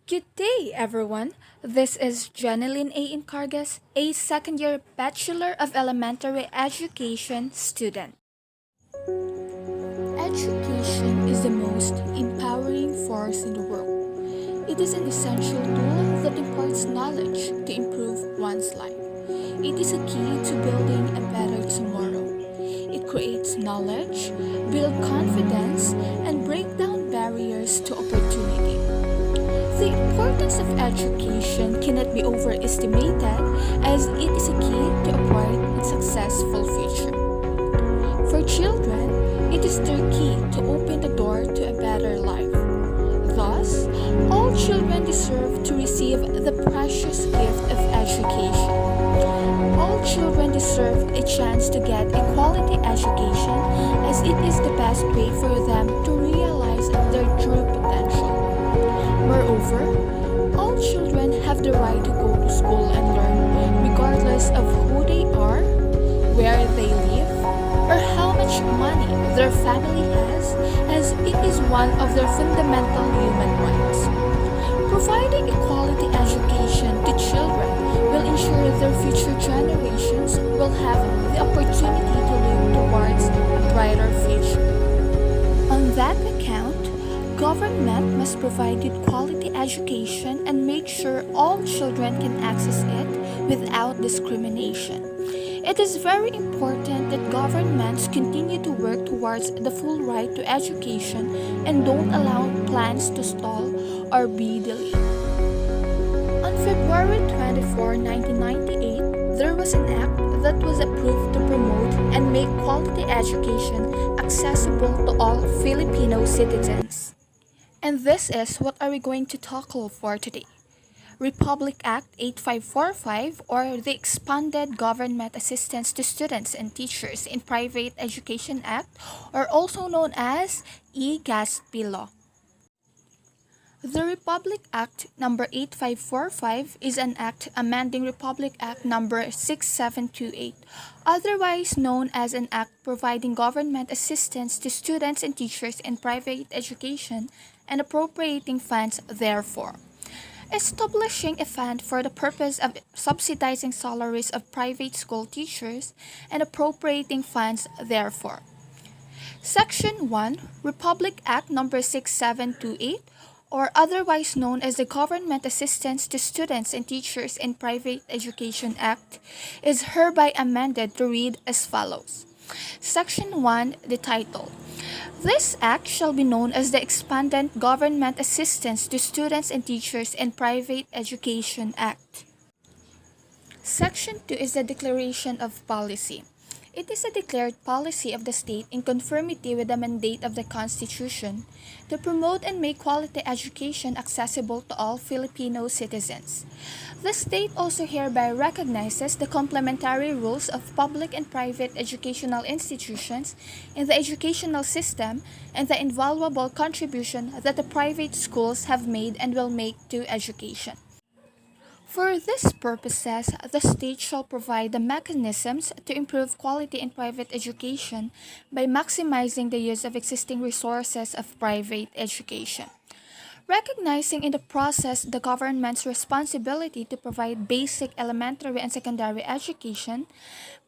Good day, everyone. This is Janeline A. Incargas, a second-year Bachelor of Elementary Education student. Education is the most empowering force in the world. It is an essential tool that imparts knowledge to improve one's life. It is a key to building a better tomorrow. It creates knowledge, builds confidence, and breaks down barriers to opportunity. The importance of education cannot be overestimated as it is a key to a bright and successful future. For children, it is their key to open the door to a better life. Thus, all children deserve to receive the precious gift of education. All children deserve a chance to get a quality education as it is the best way for them to realize their true potential. Moreover, all children have the right to go to school and learn, regardless of who they are, where they live, or how much money their family has, as it is one of their fundamental human rights. Providing a quality education to children will ensure their future generations will have the opportunity to live towards a brighter future. On that account, government must provide good quality education and make sure all children can access it without discrimination. It is very important that governments continue to work towards the full right to education and don't allow plans to stall or be delayed. On February 24, 1998, there was an act that was approved to promote and make quality education accessible to all Filipino citizens. And this is what are we going to tackle for today. Republic Act 8545 or the Expanded Government Assistance to Students and Teachers in Private Education Act or also known as E-GASTPE law. The Republic Act number 8545 is an act amending Republic Act number 6728, otherwise known as an act providing government assistance to students and teachers in private education and appropriating funds therefor. Establishing a fund for the purpose of subsidizing salaries of private school teachers and appropriating funds therefor. Section 1, Republic Act number 6728 or otherwise known as the Government Assistance to Students and Teachers in Private Education Act, is hereby amended to read as follows. Section 1, the title. This act shall be known as the Expanded Government Assistance to Students and Teachers in Private Education Act. Section 2 is the Declaration of Policy. It is a declared policy of the state in conformity with the mandate of the Constitution to promote and make quality education accessible to all Filipino citizens. The state also hereby recognizes the complementary roles of public and private educational institutions in the educational system and the invaluable contribution that the private schools have made and will make to education. For these purposes, the state shall provide the mechanisms to improve quality in private education by maximizing the use of existing resources of private education. Recognizing in the process the government's responsibility to provide basic elementary and secondary education,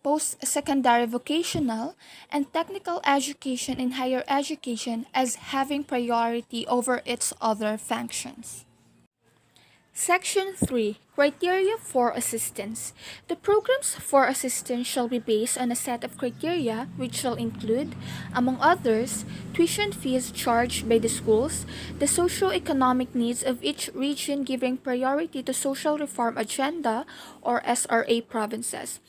post-secondary vocational, and technical education in higher education as having priority over its other functions. Section 3. Criteria for assistance. The programs for assistance shall be based on a set of criteria which shall include, among others, tuition fees charged by the schools, the socio-economic needs of each region giving priority to Social Reform Agenda or SRA provinces,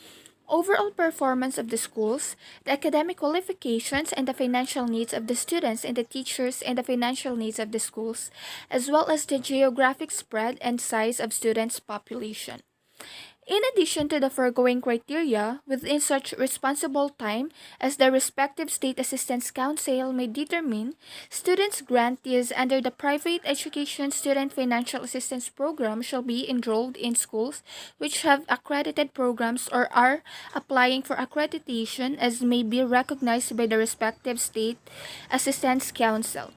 overall performance of the schools, the academic qualifications and the financial needs of the students and the teachers and the financial needs of the schools, as well as the geographic spread and size of students' population. In addition to the foregoing criteria, within such responsible time as the respective state assistance council may determine, students grantees under the Private Education Student Financial Assistance Program shall be enrolled in schools which have accredited programs or are applying for accreditation as may be recognized by the respective state assistance council.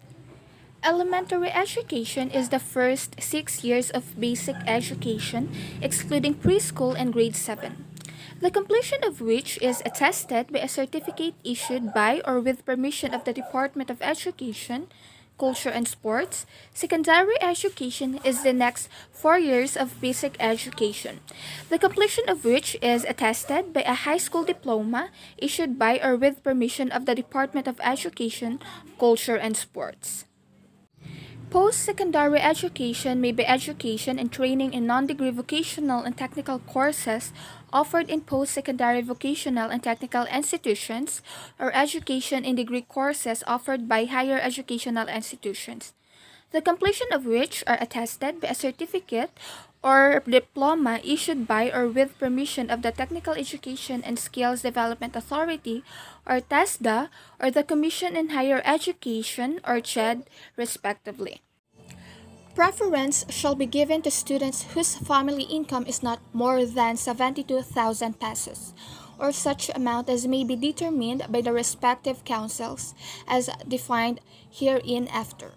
Elementary education is the first 6 years of basic education, excluding preschool and grade 7, the completion of which is attested by a certificate issued by or with permission of the Department of Education, Culture and Sports. Secondary education is the next 4 years of basic education, the completion of which is attested by a high school diploma issued by or with permission of the Department of Education, Culture and Sports. Post-secondary education may be education and training in non-degree vocational and technical courses offered in post-secondary vocational and technical institutions, or education in degree courses offered by higher educational institutions, the completion of which are attested by a certificate or diploma issued by or with permission of the Technical Education and Skills Development Authority, or TESDA, or the Commission in Higher Education, or CHED, respectively. Preference shall be given to students whose family income is not more than 72,000 pesos, or such amount as may be determined by the respective councils as defined hereinafter.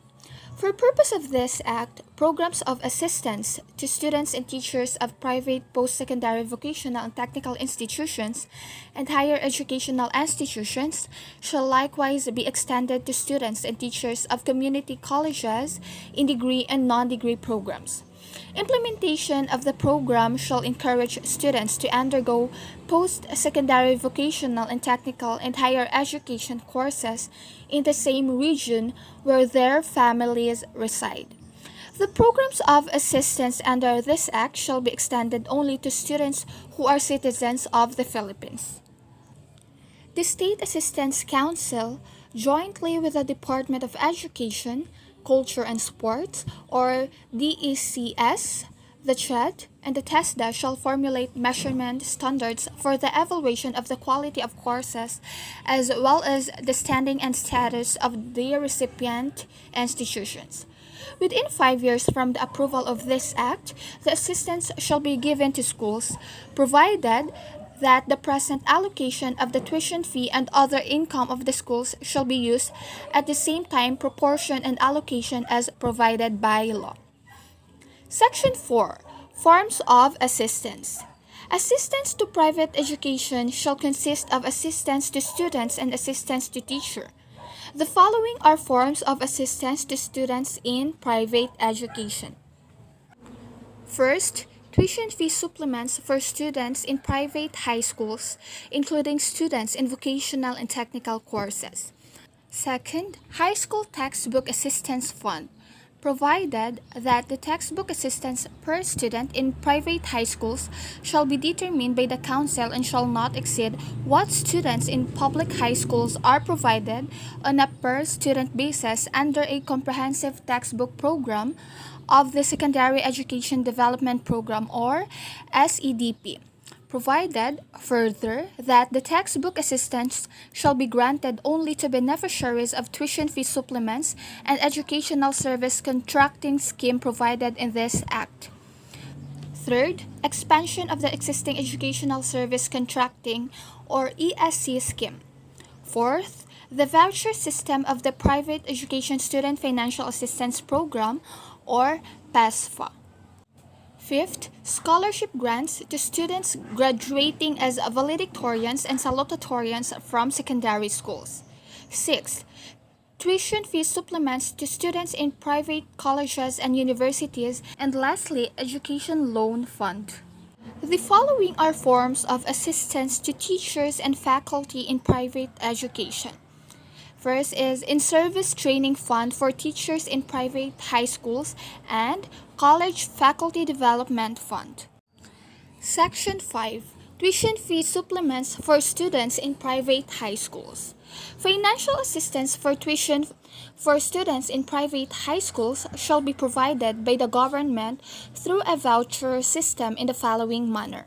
For purpose of this Act, programs of assistance to students and teachers of private post-secondary vocational and technical institutions and higher educational institutions shall likewise be extended to students and teachers of community colleges in degree and non-degree programs. Implementation of the program shall encourage students to undergo post-secondary vocational and technical and higher education courses in the same region where their families reside. The programs of assistance under this Act shall be extended only to students who are citizens of the Philippines. The State Assistance Council, jointly with the Department of Education, Culture and Sports, or DECS, the CHED, and the TESDA shall formulate measurement standards for the evaluation of the quality of courses as well as the standing and status of their recipient institutions. Within 5 years from the approval of this Act, the assistance shall be given to schools, provided that the present allocation of the tuition fee and other income of the schools shall be used at the same time proportion and allocation as provided by law. Section 4. Forms of assistance. Assistance to private education shall consist of assistance to students and assistance to teacher. The following are forms of assistance to students in private education. First, tuition fee supplements for students in private high schools, including students in vocational and technical courses. Second, high school textbook assistance fund, provided that the textbook assistance per student in private high schools shall be determined by the council and shall not exceed what students in public high schools are provided on a per student basis under a comprehensive textbook program of the Secondary Education Development Program, or SEDP. Provided, further, that the textbook assistance shall be granted only to beneficiaries of tuition fee supplements and educational service contracting scheme provided in this Act. Third, expansion of the existing educational service contracting, or ESC scheme. Fourth, the voucher system of the Private Education Student Financial Assistance Program, or PESFA. Fifth, scholarship grants to students graduating as valedictorians and salutatorians from secondary schools. Sixth, tuition fee supplements to students in private colleges and universities. And lastly, education loan fund. The following are forms of assistance to teachers and faculty in private education. First is in-service training fund for teachers in private high schools and college faculty development fund. Section 5. Tuition fee supplements for students in private high schools. Financial assistance for tuition for students in private high schools shall be provided by the government through a voucher system in the following manner.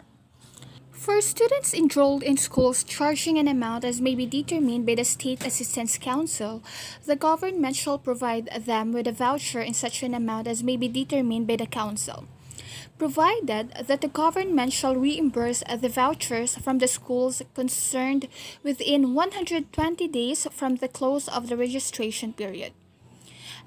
For students enrolled in schools charging an amount as may be determined by the State Assistance Council, the government shall provide them with a voucher in such an amount as may be determined by the Council, provided that the government shall reimburse the vouchers from the schools concerned within 120 days from the close of the registration period.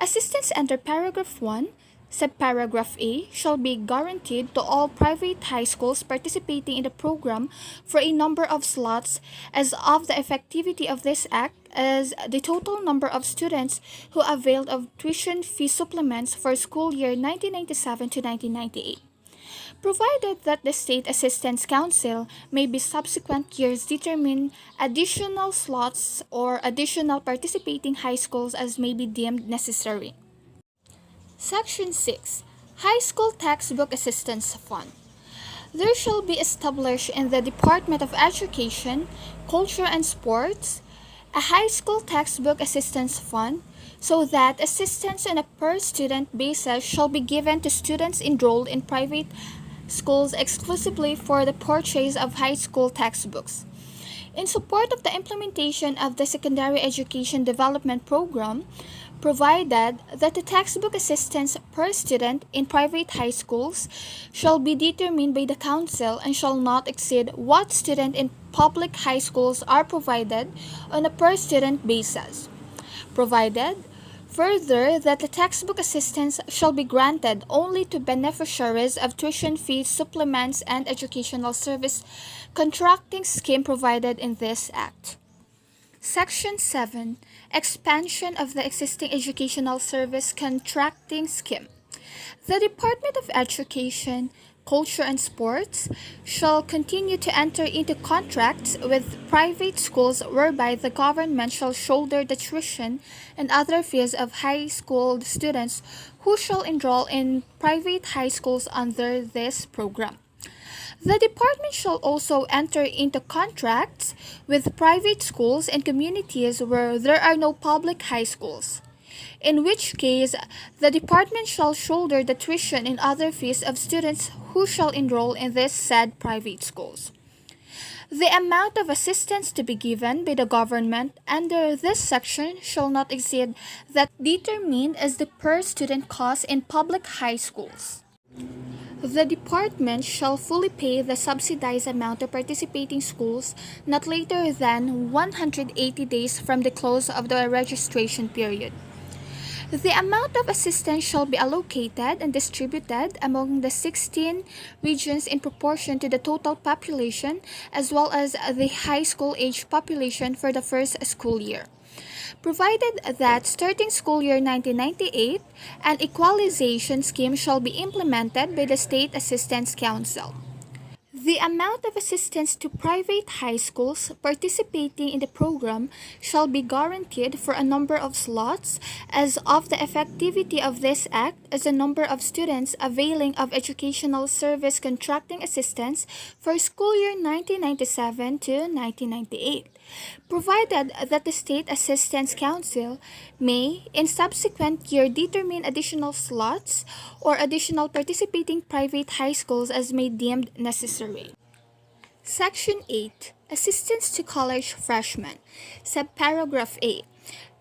Assistance under paragraph 1, subparagraph A, shall be guaranteed to all private high schools participating in the program for a number of slots as of the effectivity of this act as the total number of students who availed of tuition fee supplements for school year 1997 to 1998. Provided that the State Assistance Council may be subsequent years determine additional slots or additional participating high schools as may be deemed necessary. Section 6. High School Textbook Assistance Fund. There shall be established in the Department of Education, Culture and Sports a high school textbook assistance fund so that assistance on a per-student basis shall be given to students enrolled in private schools exclusively for the purchase of high school textbooks. In support of the implementation of the Secondary Education Development Program, provided that the textbook assistance per student in private high schools shall be determined by the council and shall not exceed what students in public high schools are provided on a per student basis. Provided further that the textbook assistance shall be granted only to beneficiaries of tuition fees, supplements, and educational service contracting scheme provided in this act. Section 7. Expansion of the existing educational service contracting scheme. The Department of Education, Culture and Sports shall continue to enter into contracts with private schools whereby the government shall shoulder the tuition and other fees of high school students who shall enroll in private high schools under this program. The department shall also enter into contracts with private schools and communities where there are no public high schools, in which case the department shall shoulder the tuition and other fees of students who shall enroll in these said private schools. The amount of assistance to be given by the government under this section shall not exceed that determined as the per student cost in public high schools. The department shall fully pay the subsidized amount to participating schools not later than 180 days from the close of the registration period. The amount of assistance shall be allocated and distributed among the 16 regions in proportion to the total population as well as the high school age population for the first school year. Provided that starting school year 1998, an equalization scheme shall be implemented by the State Assistance Council. The amount of assistance to private high schools participating in the program shall be guaranteed for a number of slots as of the effectivity of this act as the number of students availing of educational service contracting assistance for school year 1997 to 1998. Provided that the State Assistance Council may, in subsequent year, determine additional slots or additional participating private high schools as may deemed necessary. Section 8. Assistance to College Freshmen. Subparagraph A.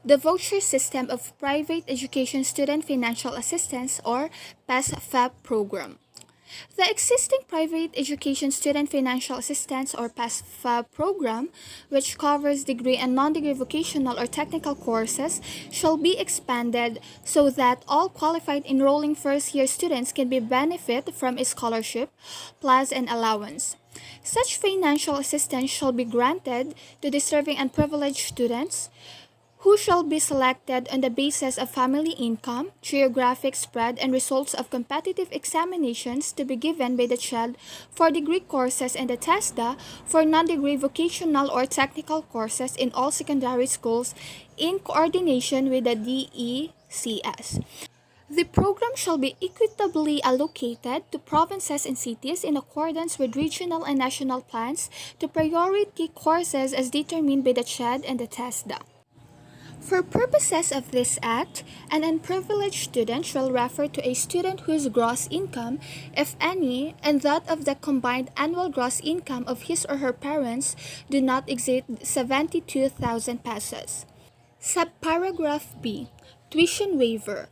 The voucher system of private education student financial assistance or PASFAP program. The existing private education student financial assistance or PASFAP program, which covers degree and non-degree vocational or technical courses, shall be expanded so that all qualified enrolling first-year students can benefit from a scholarship, plus an allowance. Such financial assistance shall be granted to deserving and privileged students who shall be selected on the basis of family income, geographic spread, and results of competitive examinations to be given by the child for degree courses and the TESDA for non-degree vocational or technical courses in all secondary schools in coordination with the DECS. The program shall be equitably allocated to provinces and cities in accordance with regional and national plans to priority courses as determined by the CHED and the TESDA. For purposes of this Act, an unprivileged student shall refer to a student whose gross income, if any, and that of the combined annual gross income of his or her parents do not exceed 72,000 pesos. Subparagraph B. Tuition waiver.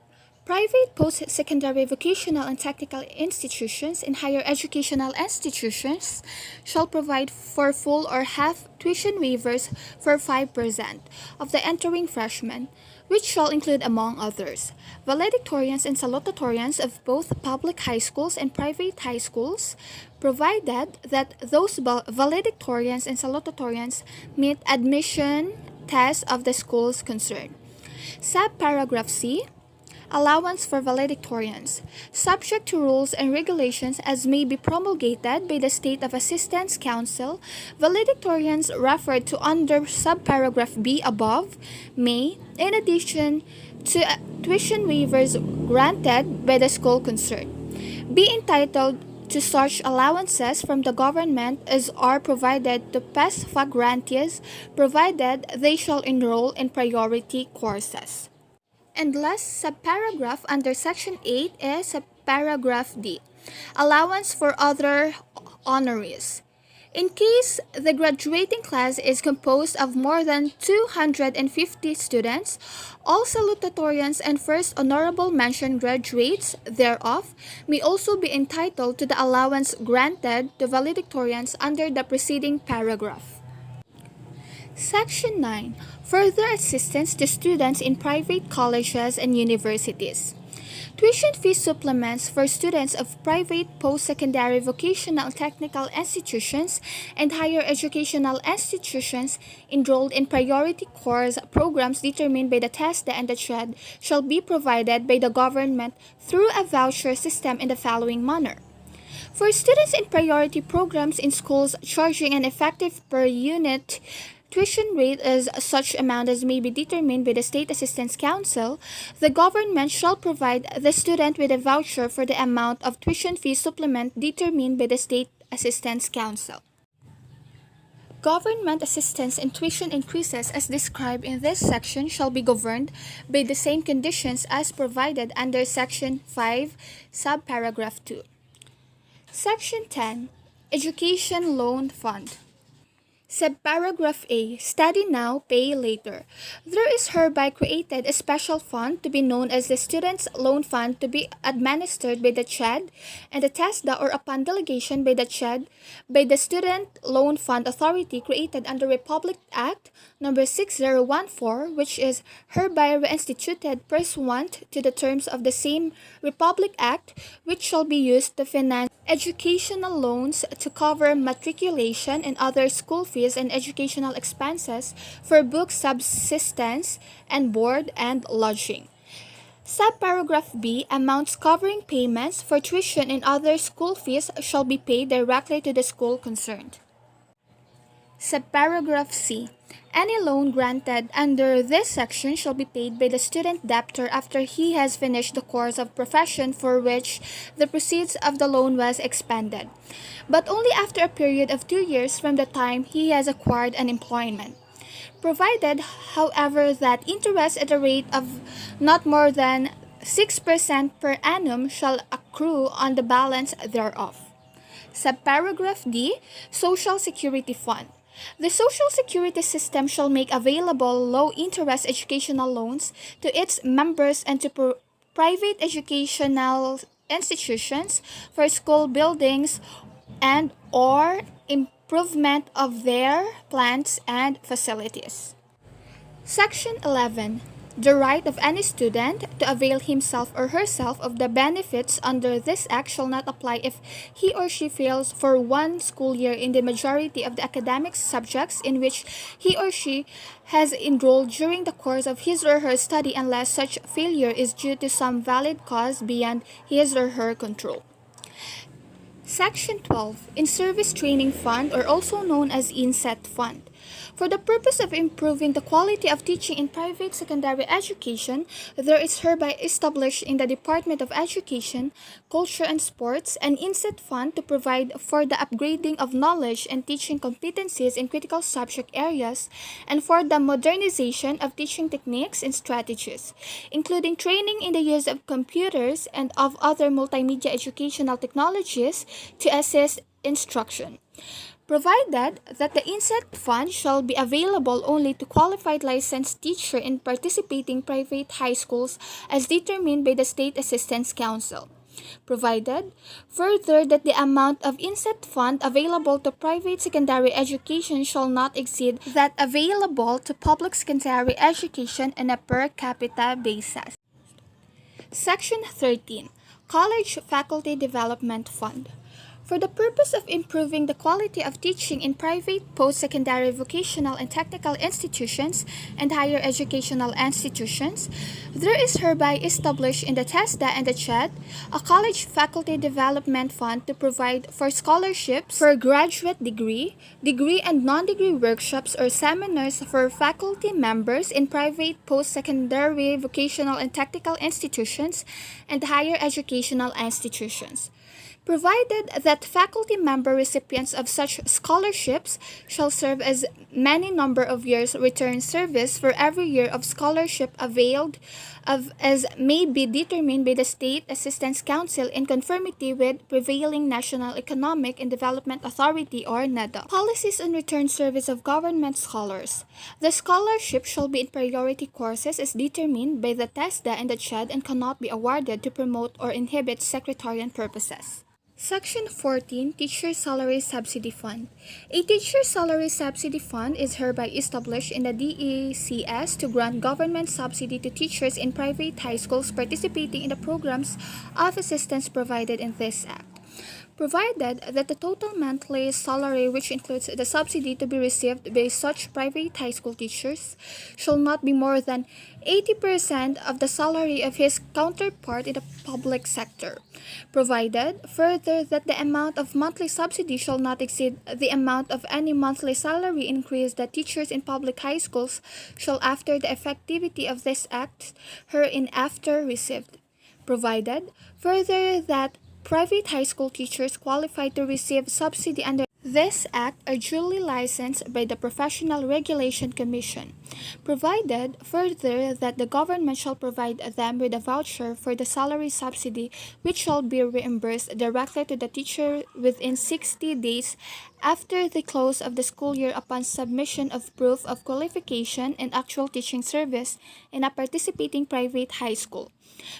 Private post-secondary vocational and technical institutions and higher educational institutions shall provide for full or half tuition waivers for 5% of the entering freshmen, which shall include, among others, valedictorians and salutatorians of both public high schools and private high schools, provided that those valedictorians and salutatorians meet admission tests of the schools concerned. Subparagraph C. Allowance for valedictorians, subject to rules and regulations as may be promulgated by the State of Assistance Council. Valedictorians referred to under subparagraph B above may, in addition to tuition waivers granted by the school concerned, be entitled to such allowances from the government as are provided to PESFA grantees, provided they shall enroll in priority courses. And last subparagraph under Section 8 is subparagraph D, allowance for other honorees. In case the graduating class is composed of more than 250 students, all salutatorians and first honorable mention graduates thereof may also be entitled to the allowance granted to valedictorians under the preceding paragraph. Section 9. Further assistance to students in private colleges and universities. Tuition fee supplements for students of private post-secondary vocational technical institutions and higher educational institutions enrolled in priority course programs determined by the TESDA and the CHED shall be provided by the government through a voucher system in the following manner. For students in priority programs in schools charging an effective per unit tuition rate is such amount as may be determined by the State Assistance Council, the government shall provide the student with a voucher for the amount of tuition fee supplement determined by the State Assistance Council. Government assistance and tuition increases as described in this section shall be governed by the same conditions as provided under Section 5, subparagraph 2. Section 10. Education Loan Fund. Subparagraph A. Study now, pay later. There is hereby created a special fund to be known as the Students' Loan Fund to be administered by the CHED and the TESDA or upon delegation by the CHED by the Student Loan Fund Authority created under Republic Act No. 6014, which is hereby reinstituted pursuant to the terms of the same Republic Act, which shall be used to finance educational loans to cover matriculation and other school fees and educational expenses for book subsistence and board and lodging. Subparagraph B. Amounts covering payments for tuition and other school fees shall be paid directly to the school concerned. Subparagraph C. Any loan granted under this section shall be paid by the student debtor after he has finished the course of profession for which the proceeds of the loan was expended, but only after a period of 2 years from the time he has acquired an employment. Provided, however, that interest at a rate of not more than 6% per annum shall accrue on the balance thereof. Subparagraph D. Social Security Fund. The Social Security system shall make available low-interest educational loans to its members and to private educational institutions for school buildings and or improvement of their plants and facilities. Section 11. The right of any student to avail himself or herself of the benefits under this act shall not apply if he or she fails for one school year in the majority of the academic subjects in which he or she has enrolled during the course of his or her study unless such failure is due to some valid cause beyond his or her control. Section 12. In-Service Training Fund, or also known as INSET Fund. For the purpose of improving the quality of teaching in private secondary education, there is hereby established in the Department of Education, Culture and Sports an INSET Fund to provide for the upgrading of knowledge and teaching competencies in critical subject areas and for the modernization of teaching techniques and strategies, including training in the use of computers and of other multimedia educational technologies to assist instruction. Provided that the INSET Fund shall be available only to qualified licensed teachers in participating private high schools as determined by the State Assistance Council. provided further that the amount of inset fund available to private secondary education shall not exceed that available to public secondary education on a per capita basis. Section 13. College Faculty Development Fund. For the purpose of improving the quality of teaching in private post-secondary vocational and technical institutions and higher educational institutions, there is hereby established in the TESDA and the CHED a College Faculty Development Fund to provide for scholarships for graduate degree and non-degree workshops or seminars for faculty members in private post-secondary vocational and technical institutions and higher educational institutions, provided that faculty member recipients of such scholarships shall serve as many number of years return service for every year of scholarship availed of as may be determined by the State Assistance Council in conformity with prevailing National Economic and Development Authority or NEDA policies on return service of government scholars. The scholarship shall be in priority courses as determined by the TESDA and the CHED and cannot be awarded to promote or inhibit sectarian purposes. Section 14. Teacher Salary Subsidy Fund. A Teacher Salary Subsidy Fund is hereby established in the DECS to grant government subsidy to teachers in private high schools participating in the programs of assistance provided in this Act, provided that the total monthly salary, which includes the subsidy to be received by such private high school teachers, shall not be more than 80% of the salary of his counterpart in the public sector, provided further that the amount of monthly subsidy shall not exceed the amount of any monthly salary increase that teachers in public high schools shall after the effectivity of this Act hereinafter received, provided further that private high school teachers qualified to receive subsidy under this Act are duly licensed by the Professional Regulation Commission, provided further that the government shall provide them with a voucher for the salary subsidy which shall be reimbursed directly to the teacher within 60 days after the close of the school year upon submission of proof of qualification and actual teaching service in a participating private high school,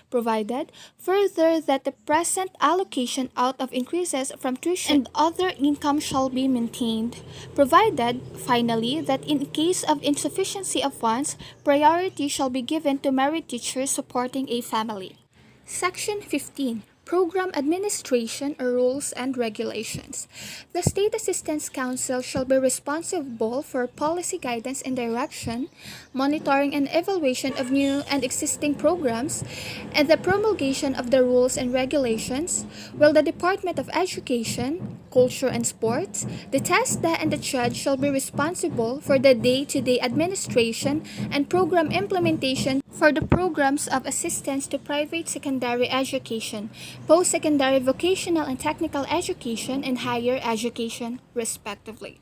provided further that the present allocation out of increases from tuition and other income shall be maintained, provided finally that in case of insufficiency of funds, priority shall be given to merit teachers supporting a family. Section 15. Program Administration Rules and Regulations. The State Assistance Council shall be responsible for policy guidance and direction, monitoring and evaluation of new and existing programs, and the promulgation of the rules and regulations, while the Department of Education, Culture and Sports, the TESDA and the CHED shall be responsible for the day-to-day administration and program implementation for the programs of assistance to private secondary education, post-secondary vocational and technical education, and higher education, respectively.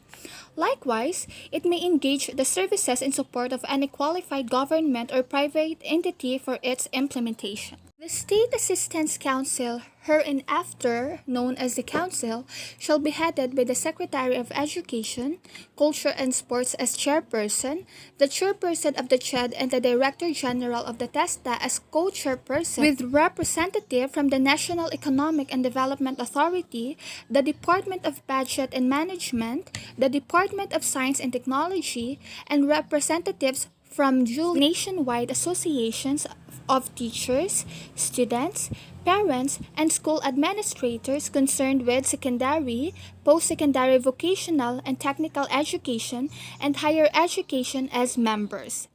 Likewise, it may engage the services in support of any qualified government or private entity for its implementation. The State Assistance Council, hereinafter known as the Council, shall be headed by the Secretary of Education, Culture and Sports as chairperson, the chairperson of the CHED and the Director General of the TESDA as co-chairperson, with representative from the National Economic and Development Authority, the Department of Budget and Management, the Department of Science and Technology, and representatives from dual nationwide associations of teachers, students, parents, and school administrators concerned with secondary, post-secondary vocational and technical education, and higher education as members.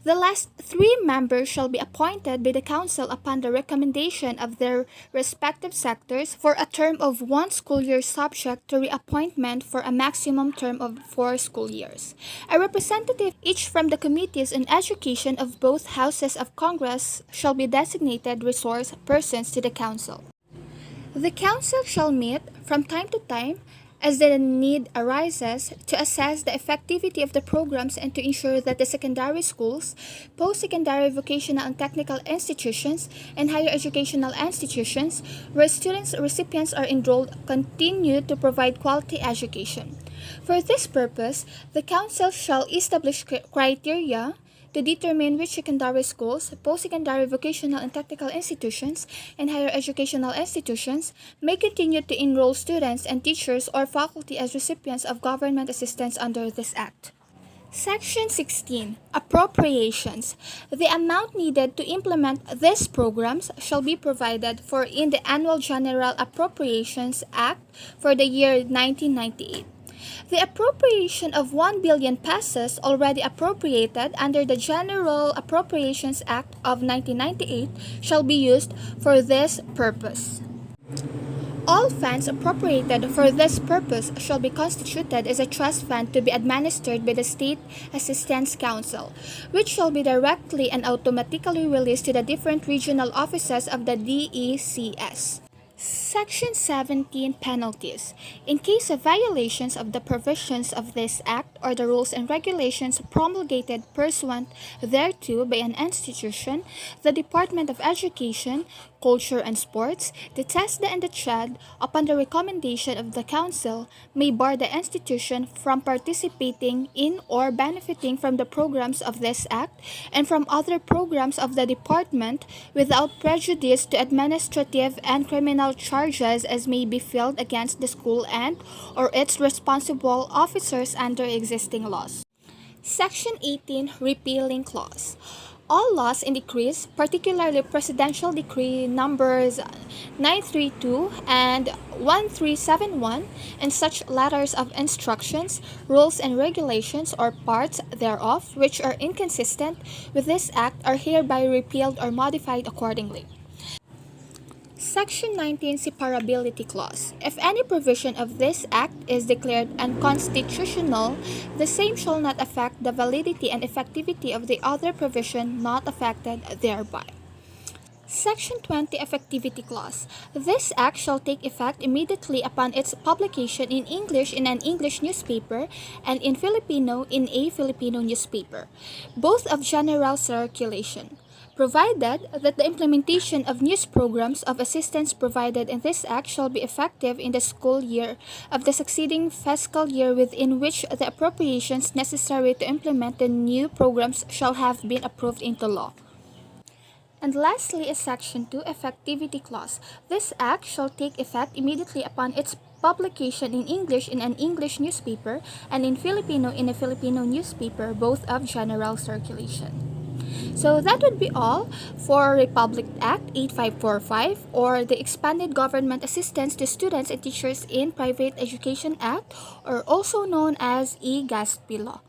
The last 3 members shall be appointed by the Council upon the recommendation of their respective sectors for a term of 1 school year subject to reappointment for a maximum term of 4 school years. A representative each from the committees on education of both houses of Congress shall be designated resource persons to the Council. The Council shall meet from time to time as the need arises to assess the effectivity of the programs and to ensure that the secondary schools, post-secondary vocational and technical institutions, and higher educational institutions where students recipients are enrolled continue to provide quality education. For this purpose, the Council shall establish criteria, to determine which secondary schools, post-secondary vocational and technical institutions, and higher educational institutions may continue to enroll students and teachers or faculty as recipients of government assistance under this Act. Section 16. Appropriations. The amount needed to implement these programs shall be provided for in the Annual General Appropriations Act for the year 1998. The appropriation of 1 billion pesos already appropriated under the General Appropriations Act of 1998 shall be used for this purpose. All funds appropriated for this purpose shall be constituted as a trust fund to be administered by the State Assistance Council, which shall be directly and automatically released to the different regional offices of the DECS. Section 17. Penalties. In case of violations of the provisions of this Act or the rules and regulations promulgated pursuant thereto by an institution, the Department of Education, Culture and Sports, the TESDA and the CHED, upon the recommendation of the Council, may bar the institution from participating in or benefiting from the programs of this Act and from other programs of the Department without prejudice to administrative and criminal charges as may be filed against the school and or its responsible officers under existing laws. Section 18. Repealing Clause. All laws and decrees, particularly Presidential Decree numbers 932 and 1371, and such letters of instructions, rules and regulations or parts thereof which are inconsistent with this Act are hereby repealed or modified accordingly. Section 19. Separability Clause. If any provision of this Act is declared unconstitutional, the same shall not affect the validity and effectivity of the other provision not affected thereby. Section 20. Effectivity Clause. This Act shall take effect immediately upon its publication in English in an English newspaper and in Filipino in a Filipino newspaper, both of general circulation, provided that the implementation of news programs of assistance provided in this Act shall be effective in the school year of the succeeding fiscal year within which the appropriations necessary to implement the new programs shall have been approved into law. And lastly is Section 2. Effectivity Clause. This Act shall take effect immediately upon its publication in English in an English newspaper and in Filipino in a Filipino newspaper, both of general circulation. So that would be all for Republic Act 8545, or the Expanded Government Assistance to Students and Teachers in Private Education Act, or also known as E-GASTPE Law.